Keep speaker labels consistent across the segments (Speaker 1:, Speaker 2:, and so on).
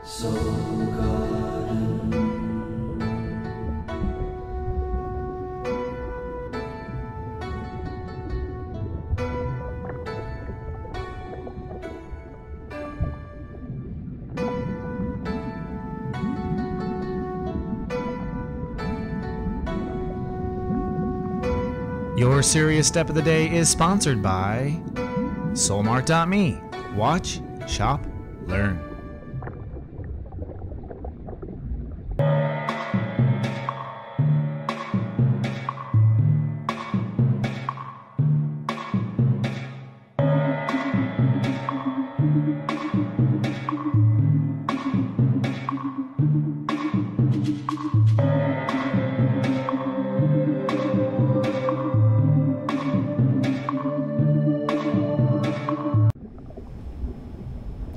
Speaker 1: Soul Garden.
Speaker 2: Your Sirius Step of the Day is sponsored by Soulmark.me. Watch, shop, learn.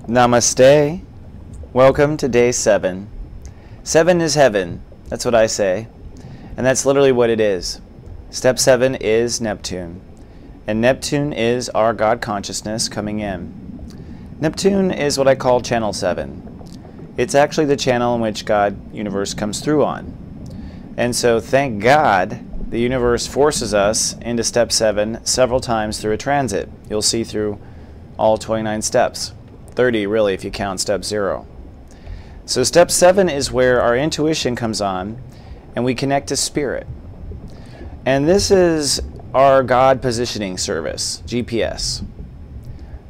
Speaker 3: Namaste. Welcome to day 7. 7 is heaven. That's what I say. And that's literally what it is. Step 7 is Neptune. And Neptune is our God consciousness coming in. Neptune is what I call channel 7. It's actually the channel in which God universe comes through on. And so thank God the universe forces us into step 7 several times through a transit. You'll see through all 29 steps. 30 really if you count step 0. So step 7 is where our intuition comes on and we connect to spirit. And this is our God positioning service, GPS.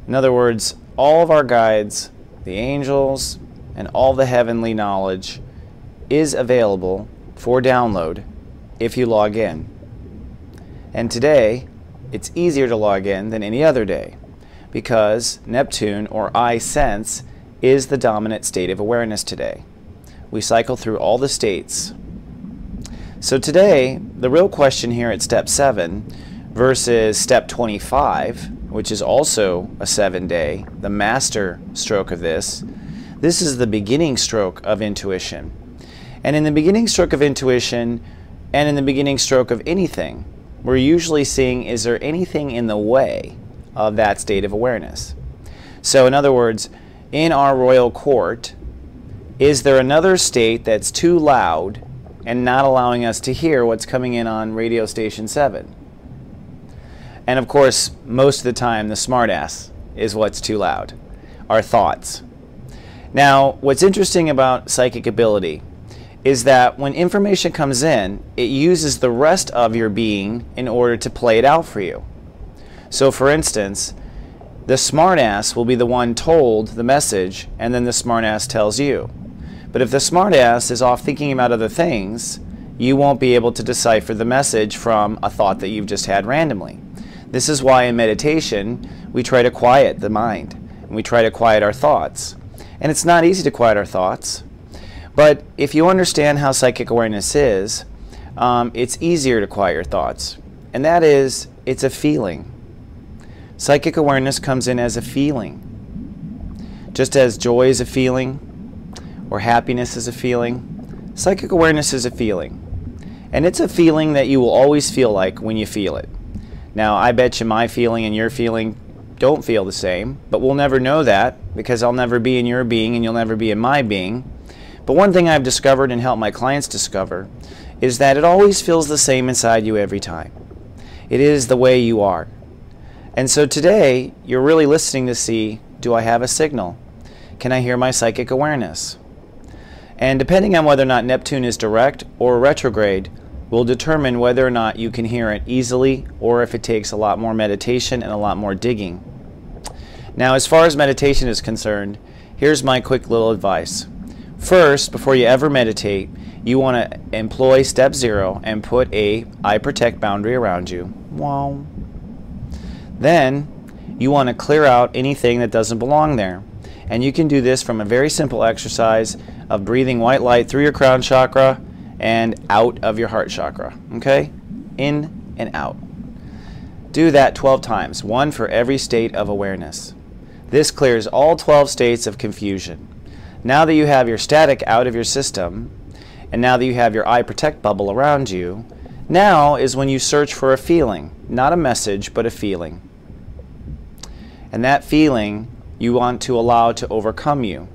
Speaker 3: In other words, all of our guides, the angels, and all the heavenly knowledge is available for download if you log in. And today, it's easier to log in than any other day, because Neptune, or I sense, is the dominant state of awareness today. We cycle through all the states. So today, the real question here at step 7 versus step 25, which is also a 7-day, the master stroke of this is the beginning stroke of intuition. And in the beginning stroke of intuition, and in the beginning stroke of anything, we're usually seeing, is there anything in the way of that state of awareness? So in other words, in our royal court, is there another state that's too loud and not allowing us to hear what's coming in on radio station 7? And of course, most of the time, the smartass is what's too loud, our thoughts. Now, what's interesting about psychic ability is that when information comes in, it uses the rest of your being in order to play it out for you. So for instance, the smartass will be the one told the message, and then the smartass tells you. But if the smartass is off thinking about other things, you won't be able to decipher the message from a thought that you've just had randomly. This is why in meditation we try to quiet the mind, and we try to quiet our thoughts. And it's not easy to quiet our thoughts, but if you understand how psychic awareness is, it's easier to quiet your thoughts. And that is, it's a feeling. Psychic awareness comes in as a feeling. Just as joy is a feeling, or happiness is a feeling, psychic awareness is a feeling. And it's a feeling that you will always feel like when you feel it. Now, I bet you my feeling and your feeling don't feel the same, but we'll never know that because I'll never be in your being and you'll never be in my being. But one thing I've discovered and helped my clients discover is that it always feels the same inside you every time. It is the way you are. And so today, you're really listening to see, do I have a signal? Can I hear my psychic awareness? And depending on whether or not Neptune is direct or retrograde, will determine whether or not you can hear it easily or if it takes a lot more meditation and a lot more digging. Now, as far as meditation is concerned, here's my quick little advice. First, before you ever meditate, you want to employ step 0 and put a I protect boundary around you. Wow. Then, you want to clear out anything that doesn't belong there. And you can do this from a very simple exercise of breathing white light through your crown chakra and out of your heart chakra. Okay? In and out. Do that 12 times, one for every state of awareness. This clears all 12 states of confusion. Now that you have your static out of your system, and now that you have your I protect bubble around you, now is when you search for a feeling, not a message, but a feeling. And that feeling you want to allow to overcome you.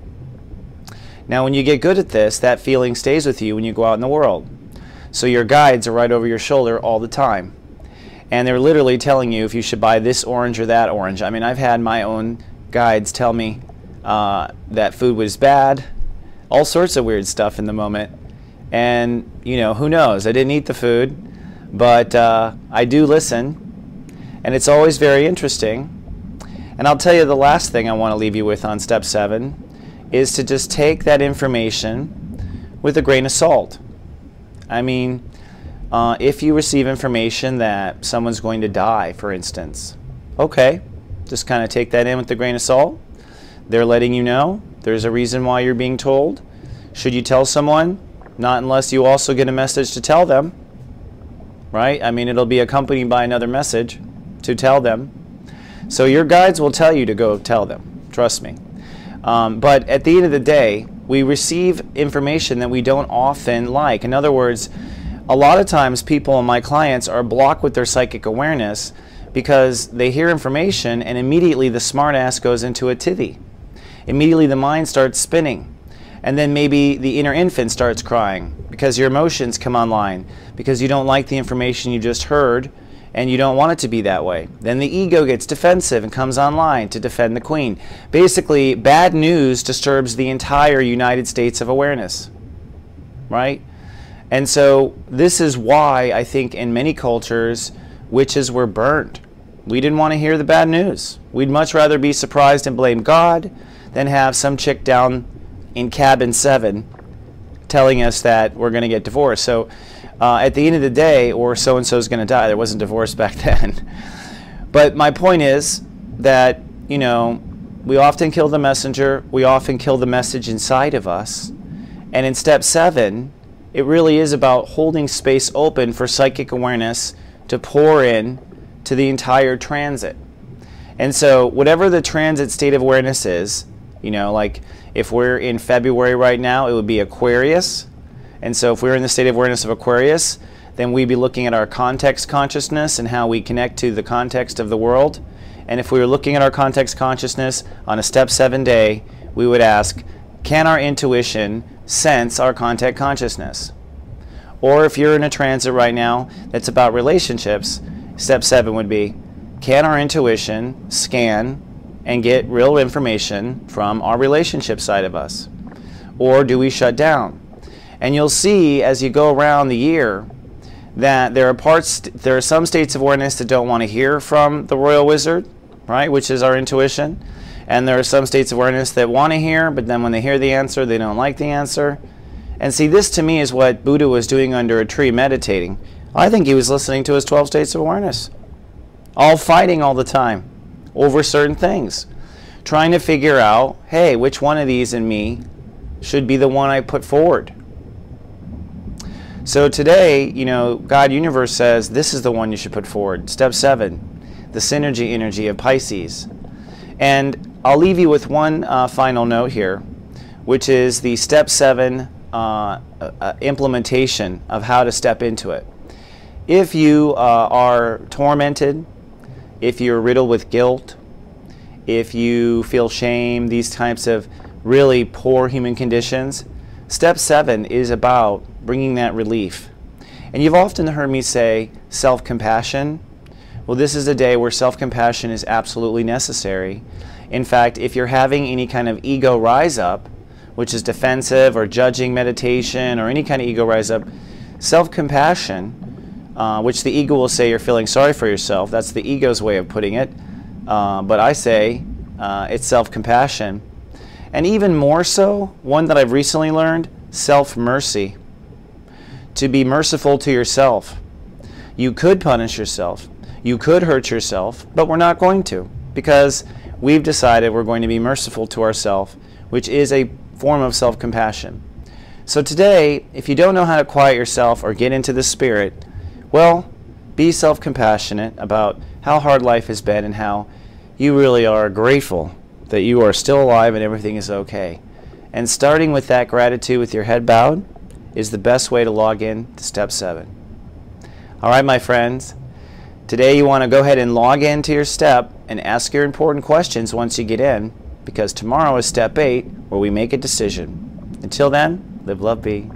Speaker 3: Now, when you get good at this, that feeling stays with you when you go out in the world. So your guides are right over your shoulder all the time. And they're literally telling you if you should buy this orange or that orange. I mean, I've had my own guides tell me that food was bad, all sorts of weird stuff in the moment. And, you know, who knows? I didn't eat the food, but I do listen. And it's always very interesting. And I'll tell you the last thing I want to leave you with on step 7 is to just take that information with a grain of salt. I mean, if you receive information that someone's going to die, for instance, okay, just kind of take that in with a grain of salt. They're letting you know there's a reason why you're being told. Should you tell someone? Not unless you also get a message to tell them, right? I mean, it'll be accompanied by another message to tell them. So your guides will tell you to go tell them, trust me. But at the end of the day, we receive information that we don't often like. In other words, a lot of times people and my clients are blocked with their psychic awareness because they hear information and immediately the smartass goes into a tithy. Immediately the mind starts spinning. And then maybe the inner infant starts crying because your emotions come online, because you don't like the information you just heard and you don't want it to be that way. Then the ego gets defensive and comes online to defend the queen. Basically, bad news disturbs the entire United States of awareness, right? And so this is why I think in many cultures, witches were burned. We didn't want to hear the bad news. We'd much rather be surprised and blame God than have some chick down in cabin 7 telling us that we're going to get divorced. So at the end of the day, or so-and-so is going to die. There wasn't divorce back then. But my point is that, you know, we often kill the messenger. We often kill the message inside of us. And in step 7, it really is about holding space open for psychic awareness to pour in to the entire transit. And so whatever the transit state of awareness is, you know, like if we're in February right now, it would be Aquarius. And so if we're in the state of awareness of Aquarius, then we'd be looking at our context consciousness and how we connect to the context of the world. And if we were looking at our context consciousness on a step 7 day, we would ask, can our intuition sense our context consciousness? Or if you're in a transit right now that's about relationships, step 7 would be, can our intuition scan and get real information from our relationship side of us? Or do we shut down? And you'll see as you go around the year that there are some states of awareness that don't want to hear from the royal wizard, right, which is our intuition. And there are some states of awareness that want to hear, but then when they hear the answer, they don't like the answer. And see, this to me is what Buddha was doing under a tree meditating. I think he was listening to his 12 states of awareness, all fighting all the time over certain things, trying to figure out, hey, which one of these in me should be the one I put forward. So today, you know, God Universe says this is the one you should put forward. Step 7, the synergy energy of Pisces. And I'll leave you with one final note here, which is the step 7 implementation of how to step into it. If you are tormented, if you're riddled with guilt, if you feel shame, these types of really poor human conditions, step 7 is about bringing that relief. And you've often heard me say self-compassion. Well, this is a day where self-compassion is absolutely necessary. In fact, if you're having any kind of ego rise up, which is defensive or judging meditation or any kind of ego rise up, self-compassion, which the ego will say you're feeling sorry for yourself. That's the ego's way of putting it. But I say it's self-compassion. And even more so, one that I've recently learned, self-mercy. To be merciful to yourself. You could punish yourself. You could hurt yourself, but we're not going to, because we've decided we're going to be merciful to ourselves, which is a form of self-compassion. So today, if you don't know how to quiet yourself or get into the spirit, well, be self-compassionate about how hard life has been and how you really are grateful that you are still alive and everything is okay. And starting with that gratitude with your head bowed is the best way to log in to step 7. All right, my friends. Today you want to go ahead and log into your step and ask your important questions once you get in, because tomorrow is step 8, where we make a decision. Until then, live, love, be.